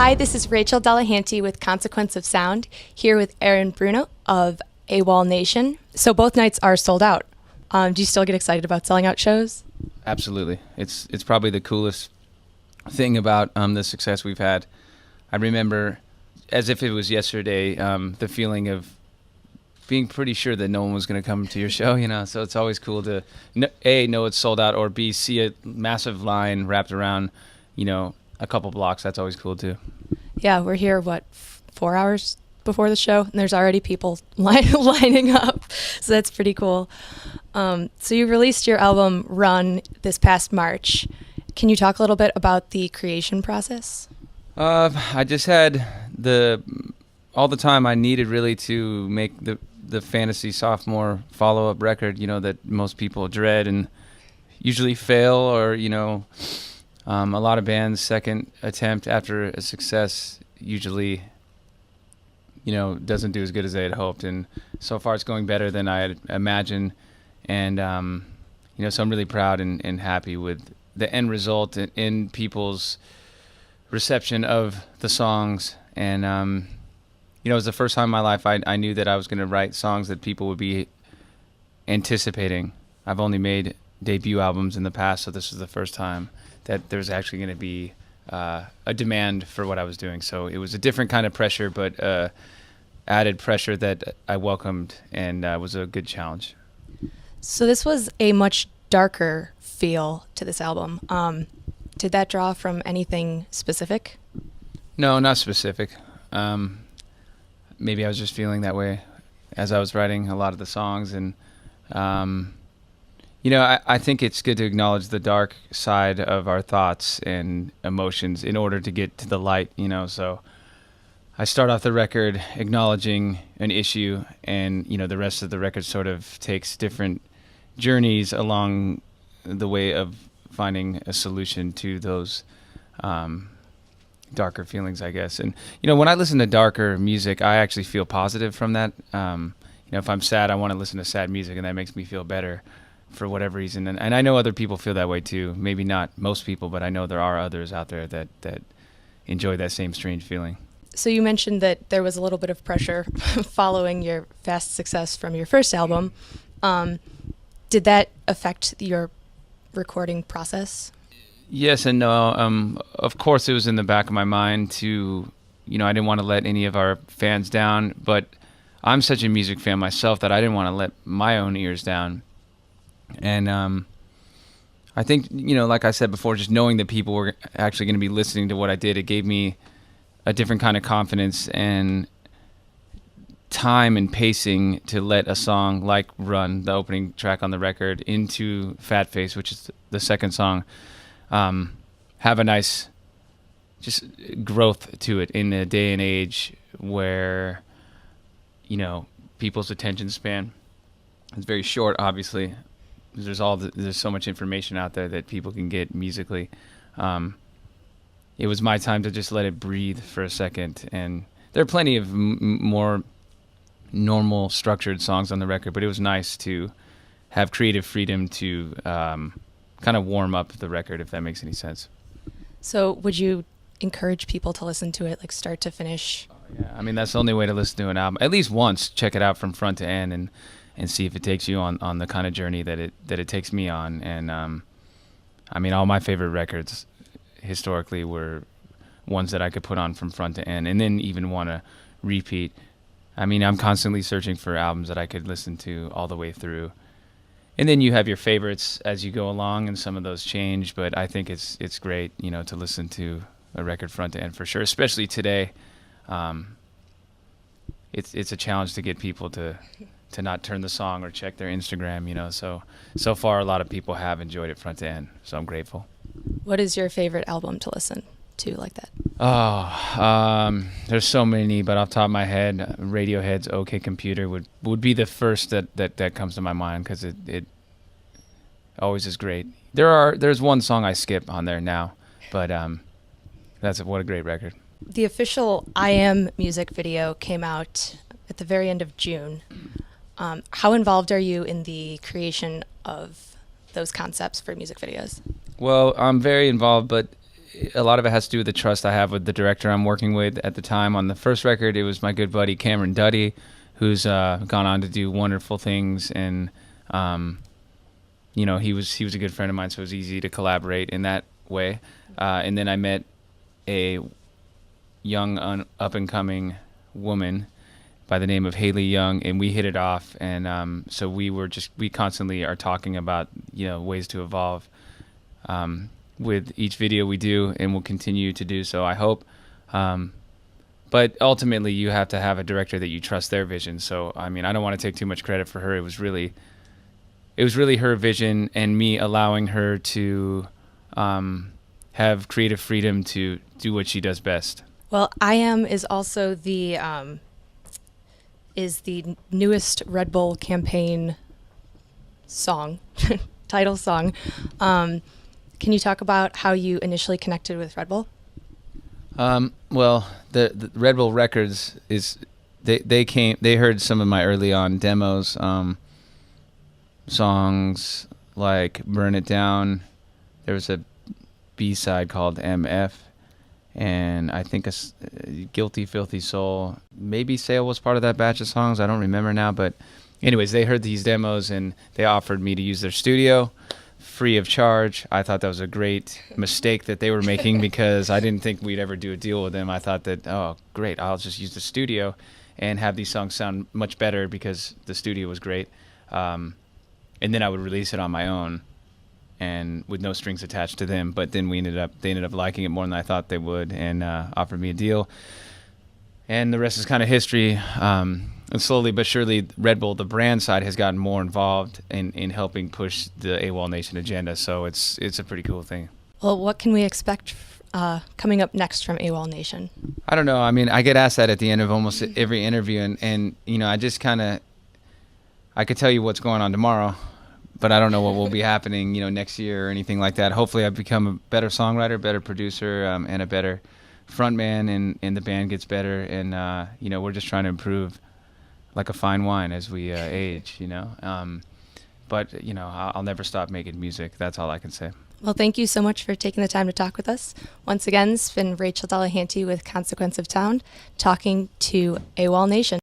Hi, this is Rachel Delehanty with Consequence of Sound, here with Aaron Bruno of AWOLNATION. So both nights are sold out. Do you still get excited about selling out shows? Absolutely. It's probably the coolest thing about the success we've had. I remember, as if it was yesterday, the feeling of being pretty sure that no one was going to come to your show, you know. So it's always cool to, A, know it's sold out, or B, see a massive line wrapped around, you know, a couple blocks. That's always cool too. Yeah, we're here, 4 hours before the show, and there's already people lining up. So that's pretty cool. So you released your album Run this past March. Can you talk a little bit about the creation process? I just had all the time I needed really to make the fantasy sophomore follow-up record, you know, that most people dread and usually fail, or, you know, a lot of bands' second attempt after a success usually, you know, doesn't do as good as they had hoped. And so far it's going better than I had imagined. And, you know, so I'm really proud and happy with the end result in people's reception of the songs. And, you know, it was the first time in my life I knew that I was going to write songs that people would be anticipating. I've only made debut albums in the past, so this was the first time that there was actually going to be a demand for what I was doing. So it was a different kind of pressure, but added pressure that I welcomed, and was a good challenge. So this was a much darker feel to this album. Did that draw from anything specific? No, not specific. Maybe I was just feeling that way as I was writing a lot of the songs. And, you know, I think it's good to acknowledge the dark side of our thoughts and emotions in order to get to the light, you know. So I start off the record acknowledging an issue, and, you know, the rest of the record sort of takes different journeys along the way of finding a solution to those darker feelings, I guess. And, you know, when I listen to darker music, I actually feel positive from that. You know, if I'm sad, I want to listen to sad music, and that makes me feel better for whatever reason. And I know other people feel that way too. Maybe not most people, but I know there are others out there that enjoy that same strange feeling. So you mentioned that there was a little bit of pressure following your fast success from your first album. Did that affect your recording process? Yes and no. Of course, it was in the back of my mind to, you know, I didn't want to let any of our fans down, but I'm such a music fan myself that I didn't want to let my own ears down. And I think, you know, like I said before, just knowing that people were actually going to be listening to what I did, it gave me a different kind of confidence and time and pacing to let a song like Run, the opening track on the record, into Fat Face, which is the second song, have a nice just growth to it in a day and age where, you know, people's attention span is very short, obviously. There's so much information out there that people can get musically. It was my time to just let it breathe for a second, and there are plenty of more normal structured songs on the record, but it was nice to have creative freedom to kind of warm up the record, if that makes any sense. So would you encourage people to listen to it like start to finish? Yeah, I mean, that's the only way to listen to an album. At least once, check it out from front to end and see if it takes you on the kind of journey that it takes me on. And I mean, all my favorite records historically were ones that I could put on from front to end and then even want to repeat. I mean, I'm constantly searching for albums that I could listen to all the way through. And then you have your favorites as you go along, and some of those change, but I think it's great, you know, to listen to a record front to end for sure, especially today. It's a challenge to get people to not turn the song or check their Instagram, you know. So far a lot of people have enjoyed it front to end, so I'm grateful. What is your favorite album to listen to like that? There's so many, but off the top of my head, Radiohead's OK Computer would be the first that comes to my mind, because it always is great. There's one song I skip on there now, but what a great record. The official I Am music video came out at the very end of June. How involved are you in the creation of those concepts for music videos? Well, I'm very involved, but a lot of it has to do with the trust I have with the director I'm working with at the time. On the first record, it was my good buddy Cameron Duddy, who's gone on to do wonderful things, and he was a good friend of mine, so it was easy to collaborate in that way. And then I met a young up and coming woman by the name of Haley Young, and we hit it off, and so we constantly are talking about ways to evolve with each video we do, and we'll continue to do so, I hope. But ultimately, you have to have a director that you trust their vision. So I don't want to take too much credit for her. It was really her vision, and me allowing her to have creative freedom to do what she does best. Well, I Am is also the newest Red Bull campaign song, title song. Can you talk about how you initially connected with Red Bull? Well, the Red Bull Records they heard some of my early on demos, songs like Burn It Down. There was a B-side called MF, and I think Guilty Filthy Soul, maybe Sail was part of that batch of songs. I don't remember now, but anyways, they heard these demos and they offered me to use their studio free of charge. I thought that was a great mistake that they were making because I didn't think we'd ever do a deal with them. I thought that, oh, great, I'll just use the studio and have these songs sound much better because the studio was great. And then I would release it on my own and with no strings attached to them. But then they ended up liking it more than I thought they would, and offered me a deal. And the rest is kind of history. And slowly but surely, Red Bull, the brand side, has gotten more involved in helping push the AWOLNATION agenda. So it's a pretty cool thing. Well, what can we expect coming up next from AWOLNATION? I don't know. I get asked that at the end of almost every interview, and I just I could tell you what's going on tomorrow, but I don't know what will be happening, next year or anything like that. Hopefully, I've become a better songwriter, better producer, and a better frontman, and the band gets better, and we're just trying to improve like a fine wine as we age, but I'll never stop making music. That's all I can say. Well, thank you so much for taking the time to talk with us. Once again, it's been Rachel Delehanty with Consequence of Sound talking to AWOLNATION.